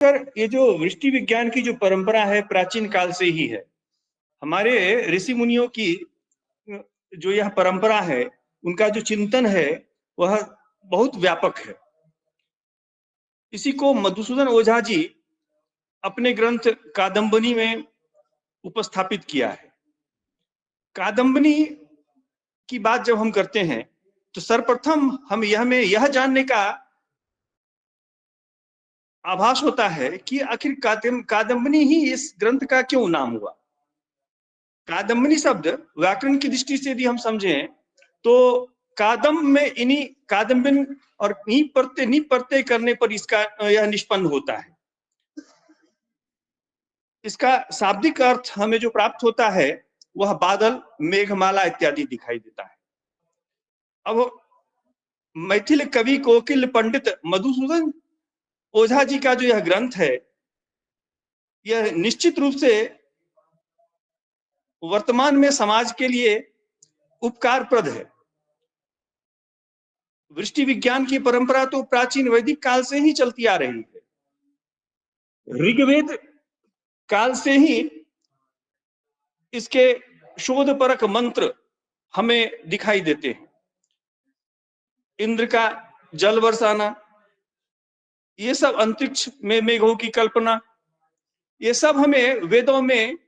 ये जो वृष्टि विज्ञान की जो परंपरा है प्राचीन काल से ही है। हमारे ऋषि मुनियों की जो यह परंपरा है, उनका जो चिंतन है वह बहुत व्यापक है। इसी को मधुसूदन ओझा जी अपने ग्रंथ कादंबनी में उपस्थापित किया है। कादंबनी की बात जब हम करते हैं तो सर्वप्रथम हम यह जानने का आभास होता है कि आखिर कादंबनी ही इस ग्रंथ का क्यों नाम हुआ। कादंबनी शब्द व्याकरण की दृष्टि से यदि हम समझें तो कादम में इन्हीं कादम्बिन और नी प्रत्यय करने पर इसका यह निष्पन्न होता है। इसका शाब्दिक अर्थ हमें जो प्राप्त होता है वह बादल, मेघमाला इत्यादि दिखाई देता है। अब मैथिल कवि कोकिल पंडित मधुसूदन ओझा जी का जो यह ग्रंथ है, यह निश्चित रूप से वर्तमान में समाज के लिए उपकारप्रद है। वृष्टि विज्ञान की परंपरा तो प्राचीन वैदिक काल से ही चलती आ रही है। ऋग्वेद काल से ही इसके शोधपरक मंत्र हमें दिखाई देते हैं। इंद्र का जल बरसाना, ये सब अंतरिक्ष में मेघों की कल्पना, ये सब हमें वेदों में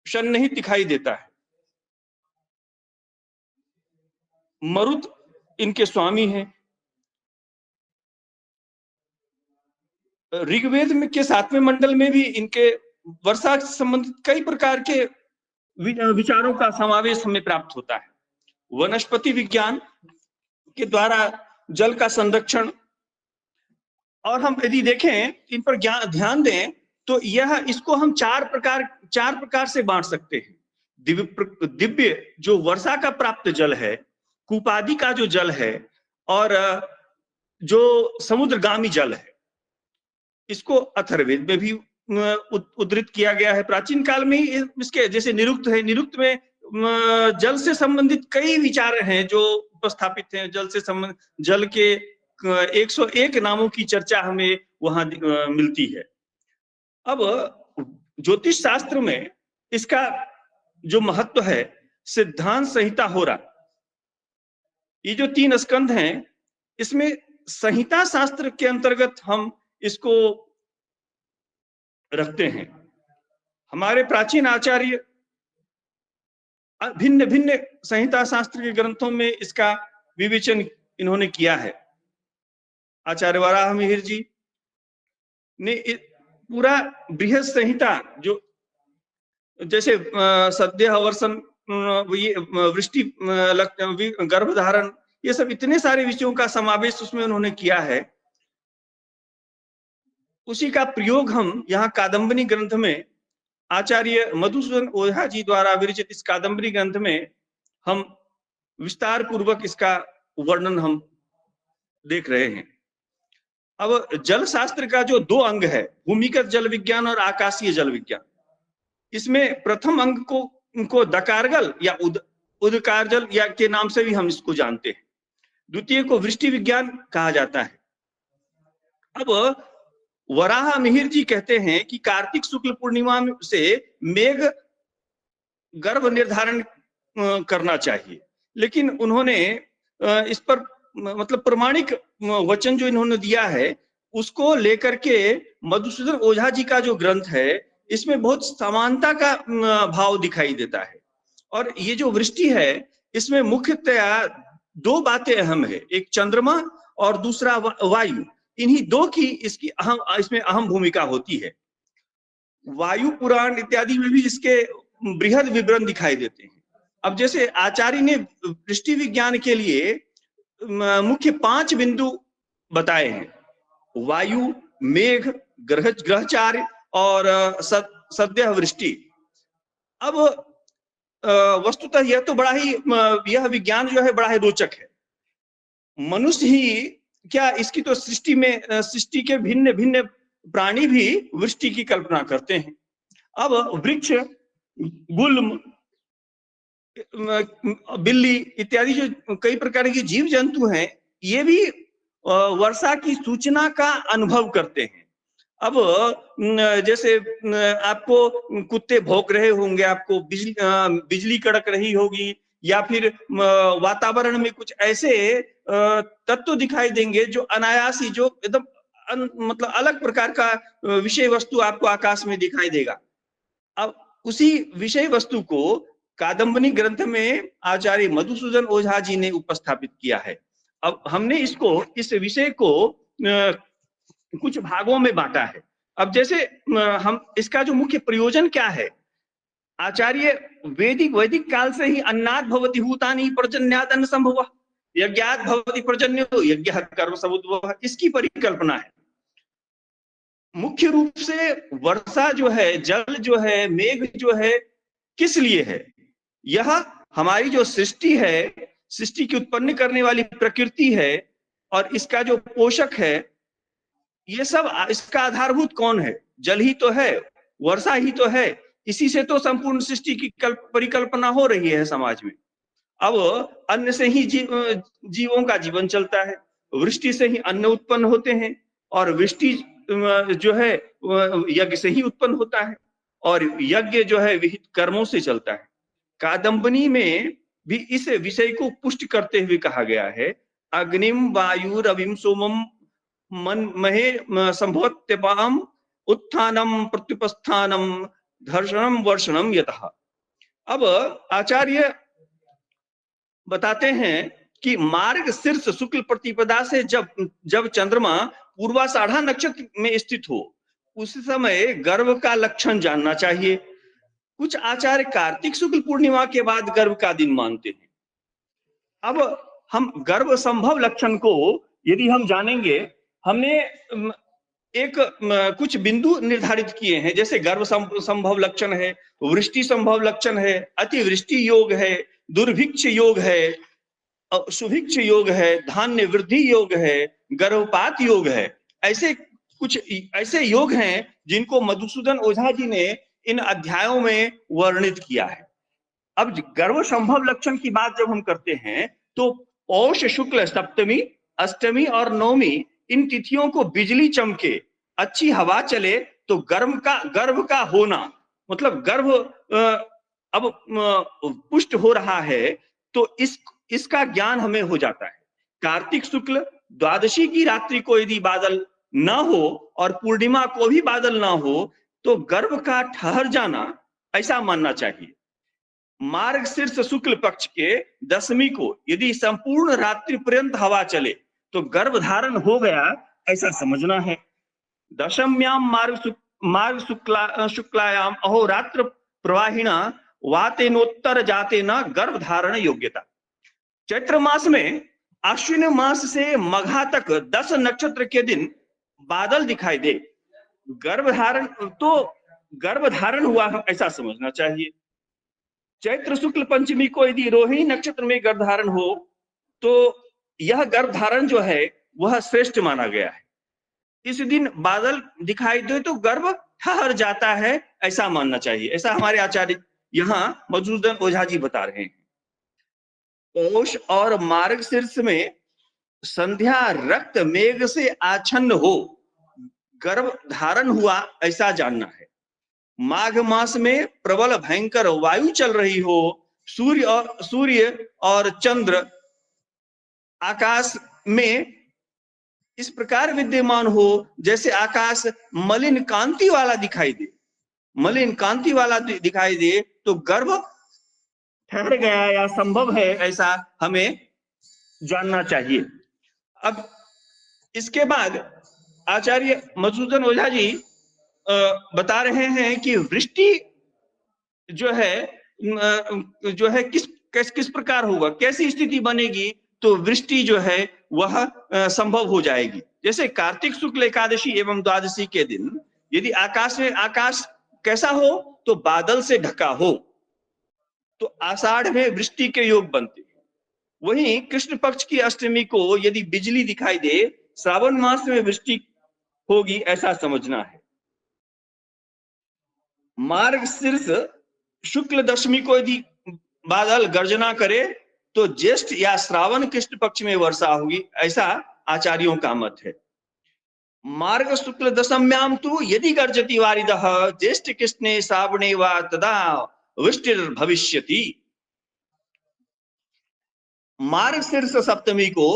सन्निहित दिखाई देता है। मरुत इनके स्वामी हैं। ऋग्वेद में के 7वें मंडल में भी इनके वर्षा से संबंधित कई प्रकार के विचारों का समावेश हमें प्राप्त होता है। वनस्पति विज्ञान के द्वारा जल का संरक्षण, और हम यदि देखें इन पर ध्यान दें तो इसको हम चार प्रकार से बांट सकते हैं। दिव्य जो वर्षा का प्राप्त जल है, कूपादि का जो जल है, और जो समुद्रगामी जल है, इसको अथर्ववेद में भी उद्धृत किया गया है। प्राचीन काल में ही इसके जैसे निरुक्त है, निरुक्त में जल से संबंधित कई विचार हैं जो उपस्थापित हैं। जल के 101 नामों की चर्चा हमें वहां मिलती है। अब ज्योतिष शास्त्र में इसका जो महत्व है, सिद्धांत संहिता होरा, ये जो 3 स्कंध हैं, इसमें संहिता शास्त्र के अंतर्गत हम इसको रखते हैं। हमारे प्राचीन आचार्य भिन्न भिन्न संहिता शास्त्र के ग्रंथों में इसका विवेचन इन्होंने किया है। आचार्य वराह मिहिर जी ने पूरा बृहद संहिता, जो जैसे सद्य वर्षण, वृष्टि, गर्भधारण, ये सब इतने सारे विषयों का समावेश उसमें उन्होंने किया है। उसी का प्रयोग हम यहाँ कादंबनी ग्रंथ में आचार्य मधुसूदन ओझा जी द्वारा विरचित इस कादंबनी ग्रंथ में हम विस्तार पूर्वक इसका वर्णन हम देख रहे हैं। अब जल शास्त्र का जो 2 अंग है, भूमिगत जल विज्ञान और आकाशीय जल विज्ञान, इसमें प्रथम अंग को दकारगल या उदकारजल या के नाम से भी हम इसको जानते हैं। द्वितीय को वृष्टि विज्ञान कहा जाता है। अब वराह मिहिर जी कहते हैं कि कार्तिक शुक्ल पूर्णिमा से मेघ गर्भ निर्धारण करना चाहिए, लेकिन उन्होंने इस पर मतलब प्रमाणिक वचन जो इन्होंने दिया है, उसको लेकर के मधुसूदन ओझा जी का जो ग्रंथ है, इसमें बहुत समानता का भाव दिखाई देता है। और ये जो वृष्टि है, इसमें मुख्यतया 2 बातें अहम है, एक चंद्रमा और दूसरा वायु। इन्हीं 2 की इसमें अहम भूमिका होती है। वायु पुराण इत्यादि में भी इसके बृहद विवरण दिखाई देते हैं। अब जैसे आचार्य ने वृष्टि विज्ञान के लिए मुख्य 5 बिंदु बताए हैं: वायु, मेघ, ग्रहचार्य और सद्य वृष्टि। अब वस्तुतः यह तो यह विज्ञान जो है बड़ा ही रोचक है। मनुष्य ही क्या, इसकी तो सृष्टि के भिन्न भिन्न प्राणी भी वृष्टि की कल्पना करते हैं। अब वृक्ष, गुल्म, बिल्ली इत्यादि जो कई प्रकार के जीव जंतु हैं, ये भी वर्षा की सूचना का अनुभव करते हैं। अब जैसे आपको कुत्ते भौंक रहे होंगे, आपको बिजली कड़क रही होगी, या फिर वातावरण में कुछ ऐसे तत्व दिखाई देंगे जो अनायास ही, जो एकदम मतलब अलग प्रकार का विषय वस्तु आपको आकाश में दिखाई देगा। अब उसी विषय वस्तु को कादम्बनी ग्रंथ में आचार्य मधुसूदन ओझा जी ने उपस्थापित किया है। अब हमने इस विषय को कुछ भागों में बांटा है। अब जैसे हम इसका जो मुख्य प्रयोजन क्या है, आचार्य वैदिक काल से ही अन्नात् भवति भूतानि पर्जन्यात् अन्न संभवः, यज्ञात् भवति पर्जन्यो यज्ञः कर्म समुद्भवः, इसकी परिकल्पना है। मुख्य रूप से वर्षा जो है, जल जो है, मेघ जो है, किस लिए है? यह हमारी जो सृष्टि है, सृष्टि की उत्पन्न करने वाली प्रकृति है, और इसका जो पोषक है, ये सब इसका आधारभूत कौन है? जल ही तो है, वर्षा ही तो है। इसी से तो संपूर्ण सृष्टि की परिकल्पना हो रही है समाज में। अब अन्न से ही जीवों का जीवन चलता है, वृष्टि से ही अन्न उत्पन्न होते हैं, और वृष्टि जो है यज्ञ से ही उत्पन्न होता है, और यज्ञ जो है विहित कर्मों से चलता है। कादम्बनी में भी इस विषय को पुष्ट करते हुए कहा गया है, अग्निम वायु रविम सोमम मन महे संभवत्यपाम उत्थानम प्रत्युपस्थानम धर्षणम वर्षणम यतः। अब आचार्य बताते हैं कि मार्ग शीर्ष शुक्ल प्रतिपदा से जब चंद्रमा पूर्वाषाढ़ा नक्षत्र में स्थित हो, उस समय गर्भ का लक्षण जानना चाहिए। कुछ आचार्य कार्तिक शुक्ल पूर्णिमा के बाद गर्भ का दिन मानते हैं। अब हम गर्भ संभव लक्षण को यदि हम जानेंगे, हमने एक कुछ बिंदु निर्धारित किए हैं, जैसे गर्भ संभव लक्षण है, वृष्टि संभव लक्षण है, अतिवृष्टि योग है, दुर्भिक्ष योग है, सुभिक्ष योग है, धान्य वृद्धि योग है, गर्भपात योग है। कुछ ऐसे योग हैं जिनको मधुसूदन ओझा जी ने इन अध्यायों में वर्णित किया है। अब गर्भ संभव लक्षण की बात जब हम करते हैं, तो पौष शुक्ल सप्तमी, अष्टमी और नवमी, इन तिथियों को बिजली चमके, अच्छी हवा चले, तो गर्भ का होना, मतलब गर्भ अब पुष्ट हो रहा है, तो इसका ज्ञान हमें हो जाता है। कार्तिक शुक्ल द्वादशी की रात्रि को यदि बादल ना हो और पूर्णिमा को भी बादल ना हो, तो गर्भ का ठहर जाना, ऐसा मानना चाहिए। मार्ग शीर्ष शुक्ल पक्ष के दशमी को यदि संपूर्ण रात्रि पर्यंत हवा चले, तो गर्भ धारण हो गया, ऐसा समझना है। दशम्याम मार्ग शुक्लायाम अहोरात्र प्रवाहिणा वातेनोत्तर जाते न गर्भ धारण योग्यता। चैत्र मास में आश्विन मास से मघा तक 10 नक्षत्र के दिन बादल दिखाई दे, गर्भ धारण हुआ, ऐसा समझना चाहिए। चैत्र शुक्ल पंचमी को यदि रोहिणी नक्षत्र में गर्भ धारण हो, तो यह गर्भ धारण जो है वह श्रेष्ठ माना गया है। इस दिन बादल दिखाई दे तो गर्भ ठहर जाता है, ऐसा मानना चाहिए। ऐसा हमारे आचार्य यहाँ मधुसूदन ओझा जी बता रहे हैं। पौष और मार्ग शीर्ष में संध्या रक्त मेघ से आच्छन्न हो, गर्भ धारण हुआ, ऐसा जानना है। माघ मास में प्रबल भयंकर वायु चल रही हो, सूर्य और चंद्र आकाश में इस प्रकार विद्यमान हो जैसे आकाश मलिन कांति वाला दिखाई दे, तो गर्भ ठहर गया या संभव है, ऐसा हमें जानना चाहिए। अब इसके बाद आचार्य मधुसूदन ओझा जी बता रहे हैं कि वृष्टि जो है किस प्रकार होगा, कैसी स्थिति बनेगी, तो वृष्टि जो है वह संभव हो जाएगी। जैसे कार्तिक शुक्ल एकादशी एवं द्वादशी के दिन यदि आकाश कैसा हो, तो बादल से ढका हो, तो आषाढ़ में वृष्टि के योग बनते हैं। वहीं कृष्ण पक्ष की अष्टमी को यदि बिजली दिखाई दे, श्रावण मास में वृष्टि होगी, ऐसा समझना है। मार्ग शीर्ष शुक्ल दशमी को यदि बादल गर्जना करे, तो ज्येष्ठ या श्रावण कृष्ण पक्ष में वर्षा होगी, ऐसा आचार्यों का मत है। मार्ग शुक्ल दशम्याम तु यदि गर्जति वारिदः ज्येष्ठ कृष्णे श्रावणे वा तदा वृष्टिर भविष्यति। मार्ग शीर्ष सप्तमी को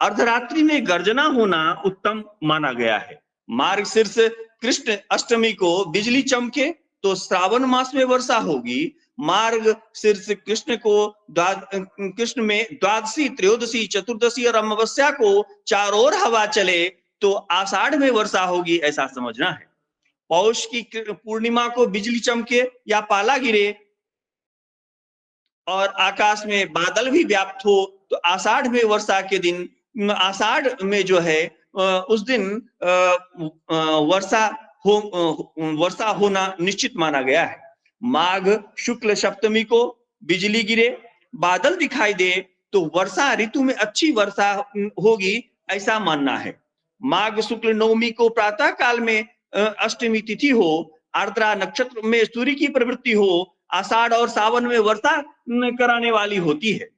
अर्धरात्रि में गर्जना होना उत्तम माना गया है। मार्ग शीर्ष कृष्ण अष्टमी को बिजली चमके तो श्रावण मास में वर्षा होगी। मार्ग शीर्ष कृष्ण को कृष्ण में द्वादशी, त्रयोदशी, चतुर्दशी और अमावस्या को चारों ओर हवा चले तो आषाढ़ में वर्षा होगी, ऐसा समझना है। पौष की पूर्णिमा को बिजली चमके या पाला गिरे और आकाश में बादल भी व्याप्त हो तो आषाढ़ में वर्षा के दिन, आषाढ़ में जो है उस दिन वर्षा होना निश्चित माना गया है। माघ शुक्ल सप्तमी को बिजली गिरे, बादल दिखाई दे तो वर्षा ऋतु में अच्छी वर्षा होगी, ऐसा मानना है। माघ शुक्ल नवमी को प्रातः काल में अष्टमी तिथि हो, आर्द्रा नक्षत्र में सूर्य की प्रवृत्ति हो, आषाढ़ और सावन में वर्षा कराने वाली होती है।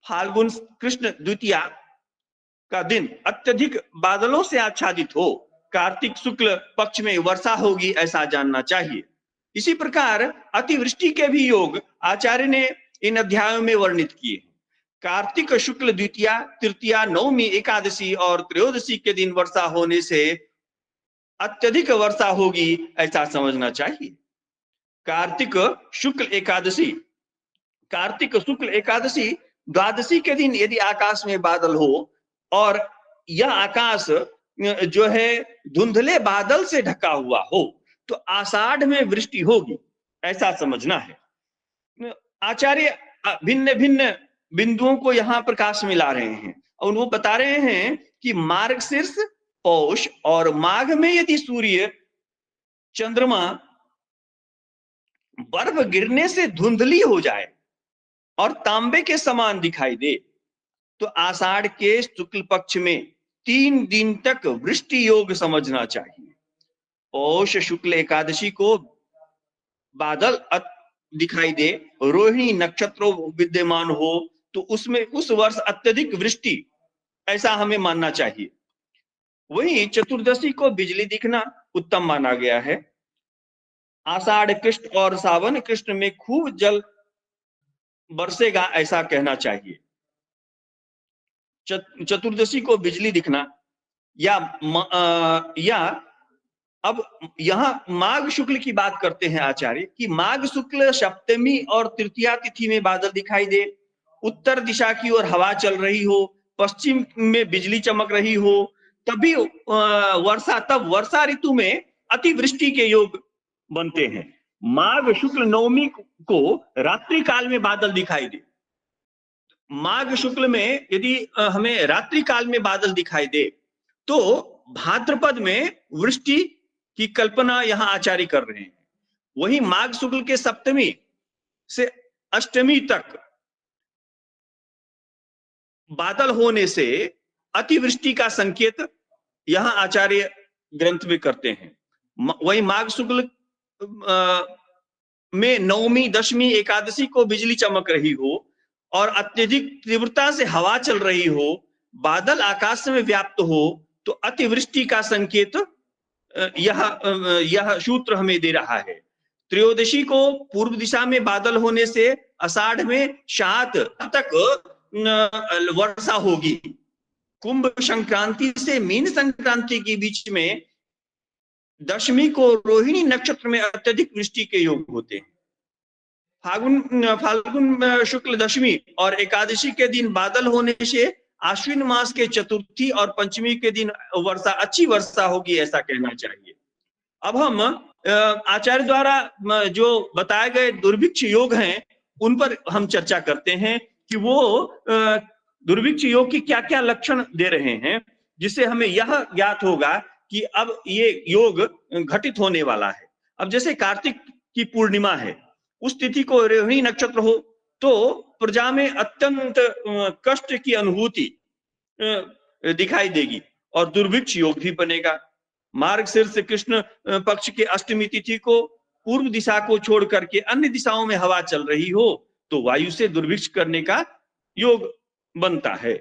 फाल्गुन कृष्ण द्वितीया का दिन अत्यधिक बादलों से आच्छादित हो, कार्तिक शुक्ल पक्ष में वर्षा होगी, ऐसा जानना चाहिए। इसी प्रकार अतिवृष्टि के भी योग आचार्य ने इन अध्यायों में वर्णित किए। कार्तिक शुक्ल द्वितीया, तृतीया, नवमी, एकादशी और त्रयोदशी के दिन वर्षा होने से अत्यधिक वर्षा होगी, ऐसा समझना चाहिए। कार्तिक शुक्ल एकादशी द्वादशी के दिन यदि आकाश में बादल हो और यह आकाश जो है धुंधले बादल से ढका हुआ हो तो आषाढ़ में वृष्टि होगी, ऐसा समझना है। आचार्य भिन्न भिन्न बिंदुओं को यहाँ प्रकाश में ला रहे हैं और वो बता रहे हैं कि मार्गशीर्ष, पौष और माघ में यदि सूर्य चंद्रमा बर्फ गिरने से धुंधली हो जाए और तांबे के समान दिखाई दे तो आषाढ़ के शुक्ल पक्ष में 3 दिन तक वृष्टि योग समझना चाहिए। पौष शुक्ल एकादशी को बादल दिखाई दे, रोहिणी नक्षत्र विद्यमान हो तो उसमें उस वर्ष अत्यधिक वृष्टि, ऐसा हमें मानना चाहिए। वहीं चतुर्दशी को बिजली दिखना उत्तम माना गया है। आषाढ़ कृष्ण और सावन कृष्ण में खूब जल बरसेगा, ऐसा कहना चाहिए। चतुर्दशी को बिजली दिखना या अब यहां माघ शुक्ल की बात करते हैं आचार्य कि माघ शुक्ल सप्तमी और तृतीया तिथि में बादल दिखाई दे, उत्तर दिशा की ओर हवा चल रही हो, पश्चिम में बिजली चमक रही हो, तभी तब वर्षा ऋतु में अतिवृष्टि के योग बनते हैं। माघ शुक्ल नवमी को रात्रि काल में बादल दिखाई दे, माघ शुक्ल में यदि हमें रात्रि काल में बादल दिखाई दे तो भाद्रपद में वृष्टि की कल्पना यहां आचार्य कर रहे हैं। वहीं माघ शुक्ल के सप्तमी से अष्टमी तक बादल होने से अतिवृष्टि का संकेत यहां आचार्य ग्रंथ में करते हैं। वहीं माघ शुक्ल में नवमी, दशमी, एकादशी को बिजली चमक रही हो और अत्यधिक तीव्रता से हवा चल रही हो, बादल आकाश में व्याप्त हो तो अतिवृष्टि का संकेत यह सूत्र हमें दे रहा है। त्रयोदशी को पूर्व दिशा में बादल होने से आषाढ़ में 7 तक वर्षा होगी। कुंभ संक्रांति से मीन संक्रांति के बीच में दशमी को रोहिणी नक्षत्र में अत्यधिक वृष्टि के योग होते हैं। फाल्गुन शुक्ल दशमी और एकादशी के दिन बादल होने से आश्विन मास के चतुर्थी और पंचमी के दिन अच्छी वर्षा होगी, ऐसा कहना चाहिए। अब हम आचार्य द्वारा जो बताए गए दुर्भिक्ष योग हैं उन पर हम चर्चा करते हैं कि वो दुर्भिक्ष योग की क्या क्या लक्षण दे रहे हैं, जिससे हमें यह ज्ञात होगा कि अब ये योग घटित होने वाला है। अब जैसे कार्तिक की पूर्णिमा है, उस तिथि को रोहिणी नक्षत्र हो तो प्रजा में अत्यंत कष्ट की अनुभूति दिखाई देगी और दुर्भिक्ष योग भी बनेगा। मार्गशीर्ष कृष्ण पक्ष के अष्टमी तिथि को पूर्व दिशा को छोड़ करके अन्य दिशाओं में हवा चल रही हो तो वायु से दुर्भिक्ष करने का योग बनता है।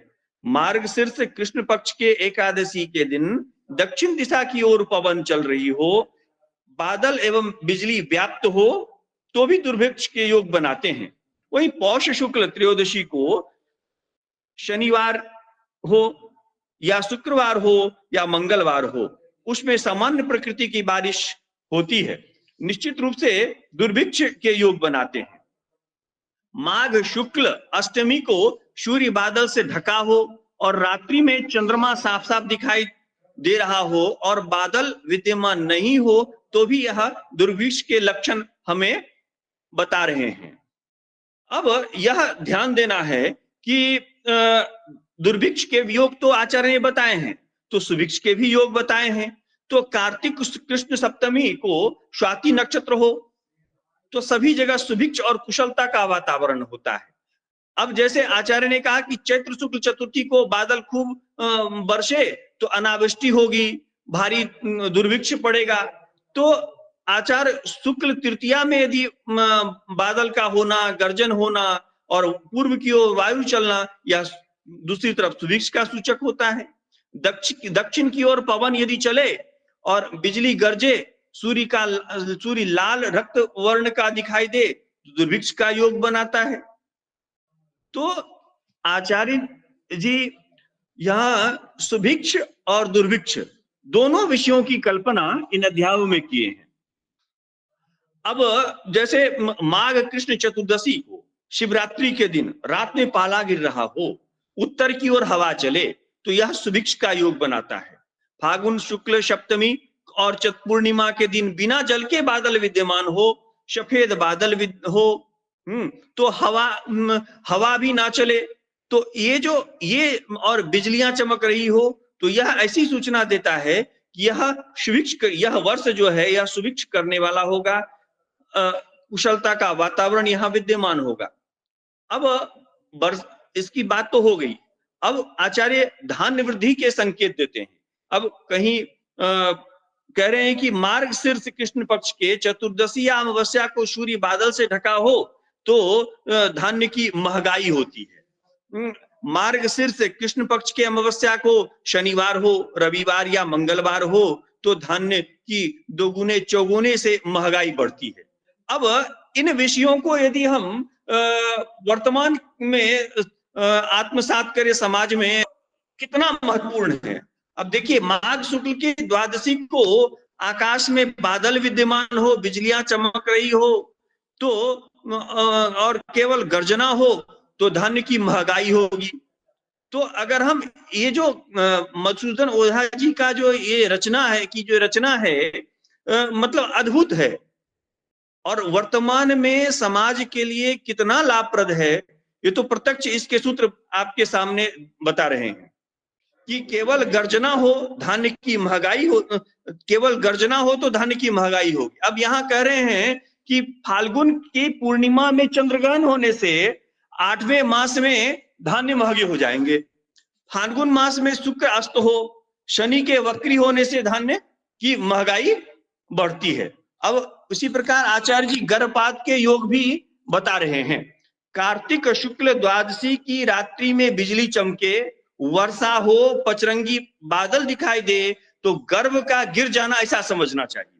मार्गशीर्ष कृष्ण पक्ष के एकादशी के दिन दक्षिण दिशा की ओर पवन चल रही हो, बादल एवं बिजली व्याप्त हो, तो भी दुर्भिक्ष के योग बनाते हैं। वही पौष शुक्ल त्रयोदशी को शनिवार हो या शुक्रवार हो या मंगलवार हो, उसमें सामान्य प्रकृति की बारिश होती है, निश्चित रूप से दुर्भिक्ष के योग बनाते हैं। माघ शुक्ल अष्टमी को सूर्य बादल से ढका हो और रात्रि में चंद्रमा साफ साफ दिखाई दे रहा हो और बादल विद्यमान नहीं हो, तो भी यह दुर्भिक्ष के लक्षण हमें बता रहे हैं। अब यह ध्यान देना है कि दुर्भिक्ष के योग तो आचार्य ने बताए हैं, तो सुभिक्ष के भी योग बताए हैं। तो कार्तिक कृष्ण सप्तमी को स्वाति नक्षत्र हो तो सभी जगह सुभिक्ष और कुशलता का वातावरण होता है। अब जैसे आचार्य ने कहा कि चैत्र शुक्ल चतुर्थी को बादल खूब बरसे तो अनावृष्टि होगी, भारी दुर्भिक्ष पड़ेगा। तो आचार्य शुक्ल तृतीया में यदि बादल का होना, गर्जन होना और पूर्व की ओर वायु चलना, या दूसरी तरफ सुभिक्ष का सूचक होता है। दक्षिण की ओर पवन यदि चले और बिजली गरजे, सूर्य लाल रक्त वर्ण का दिखाई दे, दुर्भिक्ष का योग बनाता है। तो आचार्य जी यहाँ सुभिक्ष और दुर्भिक्ष दोनों विषयों की कल्पना इन अध्यायों में किए हैं। अब जैसे माघ कृष्ण चतुर्दशी को शिवरात्रि के दिन रात में पाला गिर रहा हो, उत्तर की ओर हवा चले, तो यह सुभिक्ष का योग बनाता है। फागुन शुक्ल सप्तमी और पूर्णिमा के दिन बिना जल के बादल विद्यमान हो, सफेद बादल हो, तो हवा भी ना चले, तो ये और बिजलियां चमक रही हो, तो यह ऐसी सूचना देता है कि यह वर्ष जो है यह सुभिक्ष करने वाला होगा, कुशलता का वातावरण यहाँ विद्यमान होगा। अब इसकी बात तो हो गई। अब आचार्य धान्य वृद्धि के संकेत देते हैं। अब कहीं कह रहे हैं कि मार्ग शीर्ष कृष्ण पक्ष के चतुर्दशी या अमावस्या को सूर्य बादल से ढका हो तो धान्य की महंगाई होती है। मार्ग शीर्ष कृष्ण पक्ष के अमावस्या को शनिवार हो, रविवार या मंगलवार हो तो धान्य की दोगुने चौगुने से महंगाई बढ़ती है। अब इन विषयों को यदि हम वर्तमान में आत्मसात करें, समाज में कितना महत्वपूर्ण है। अब देखिए, माघ शुक्ल की द्वादशी को आकाश में बादल विद्यमान हो, बिजलियां चमक रही हो तो और केवल गर्जना हो तो धान्य की महंगाई होगी। तो अगर हम ये जो मधुसूदन ओझा जी का जो ये रचना है मतलब अद्भुत है और वर्तमान में समाज के लिए कितना लाभप्रद है, ये तो प्रत्यक्ष इसके सूत्र आपके सामने बता रहे हैं कि केवल गर्जना हो धान्य की महंगाई हो, केवल गर्जना हो तो धान्य की महंगाई होगी। अब यहाँ कह रहे हैं कि फाल्गुन की पूर्णिमा में चंद्रग्रहण होने से 8वें मास में धान्य महंगे हो जाएंगे। फाल्गुन मास में शुक्र अस्त हो, शनि के वक्री होने से धान्य की महंगाई बढ़ती है। अब उसी प्रकार आचार्य जी गर्भपात के योग भी बता रहे हैं। कार्तिक शुक्ल द्वादशी की रात्रि में बिजली चमके, वर्षा हो, पचरंगी बादल दिखाई दे तो गर्भ का गिर जाना ऐसा समझना चाहिए।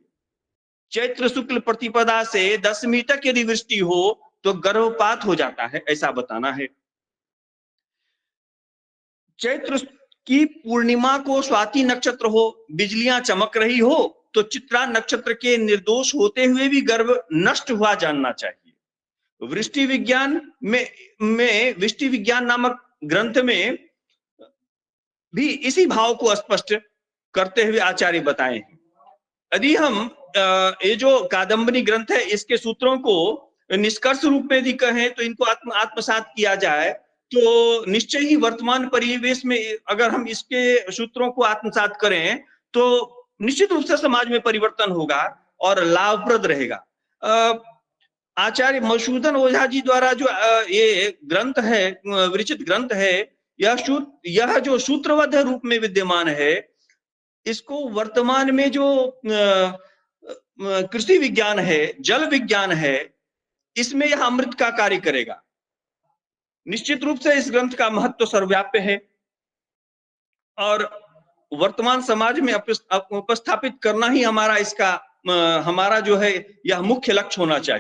चैत्र शुक्ल प्रतिपदा से दशमी तक यदि वृष्टि हो तो गर्भपात हो जाता है, ऐसा बताना है। चैत्र की पूर्णिमा को स्वाति नक्षत्र हो, बिजलियां चमक रही हो तो चित्रा नक्षत्र के निर्दोष होते हुए भी गर्भ नष्ट हुआ जानना चाहिए। वृष्टि विज्ञान में वृष्टि विज्ञान नामक ग्रंथ में भी इसी भाव को स्पष्ट करते हुए आचार्य बताए हैं। यदि हम ये जो कादंबरी ग्रंथ है इसके सूत्रों को निष्कर्ष रूप में यदि कहें तो इनको आत्मसात किया जाए तो निश्चय ही वर्तमान परिवेश में अगर हम इसके सूत्रों को आत्मसात करें तो निश्चित रूप से समाज में परिवर्तन होगा और लाभप्रद रहेगा। आचार्य मधुसूदन ओझा जी द्वारा जो ये ग्रंथ है, विरचित ग्रंथ है, यह जो सूत्रबद्ध रूप में विद्यमान है, इसको वर्तमान में जो कृषि विज्ञान है, जल विज्ञान है, इसमें यह अमृत का कार्य करेगा। निश्चित रूप से इस ग्रंथ का महत्व सर्वव्याप्य है और वर्तमान समाज में उपस्थापित करना ही हमारा जो है यह मुख्य लक्ष्य होना चाहिए।